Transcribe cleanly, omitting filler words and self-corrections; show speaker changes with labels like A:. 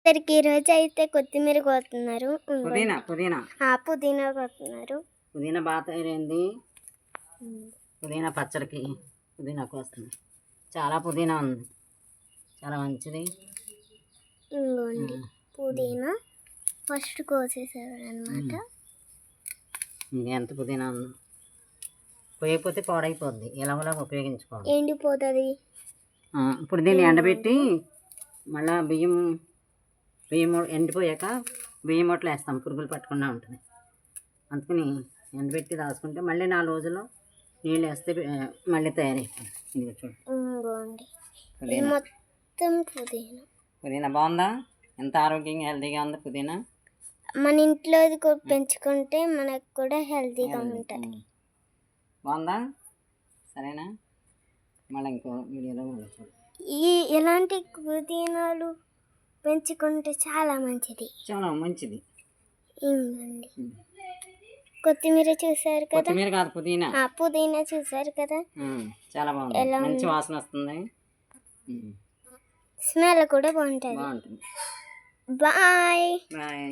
A: ఈరోజు అయితే కొత్తిమీర కోతున్నారు.
B: పుదీనా పుదీనా
A: పుదీనా కోతున్నారు.
B: పుదీనా బాగా తయారైంది. పుదీనా పచ్చడికి పుదీనాకు వస్తుంది. చాలా పుదీనా ఉంది, చాలా మంచిది.
A: ఇంకోండి పుదీనా ఫస్ట్ కోసేసారు అనమాట.
B: ఎంత పుదీనా ఉంది, పోయకపోతే పాడైపోద్ది. ఎలాగోలాగా ఉపయోగించుకోవాలి.
A: ఎండిపోతుంది.
B: ఇప్పుడు దీన్ని ఎండబెట్టి మళ్ళీ బియ్యం ఎండిపోయాక బియ్యం మూటలు వేస్తాం, పురుగులు పట్టకుండా ఉంటుంది. అందుకని ఎండబెట్టి రాసుకుంటే మళ్ళీ 4 రోజుల్లో నీళ్ళు వేస్తే మళ్ళీ తయారైపోయింది. ఇది చూడండి,
A: మొత్తం పుదీనా.
B: పుదీనా బాగుందా? ఎంత ఆరోగ్యంగా హెల్తీగా ఉంది పుదీనా.
A: మన ఇంట్లో పెంచుకుంటే మనకు కూడా హెల్తీగా ఉంటుంది.
B: బాగుందా? సరేనా? మళ్ళీ ఇంకో వీడియోలో మళ్ళీ చూడండి.
A: ఎలాంటి పుదీనాలు పెంచుకుంటే చాలా మంచిది,
B: చాలా మంచిది.
A: ఇంకండి కొత్తిమీర చూసారు కదా.
B: కొత్తిమీర కాదు, పుదీనా.
A: పుదీనా చూసారు కదా,
B: చాలా బాగుంది. మంచి వాసన వస్తుంది.
A: స్మెల్ కూడా బాగుంటుంది.
B: బాగుంటుంది.
A: బాయ్.
B: బాయ్.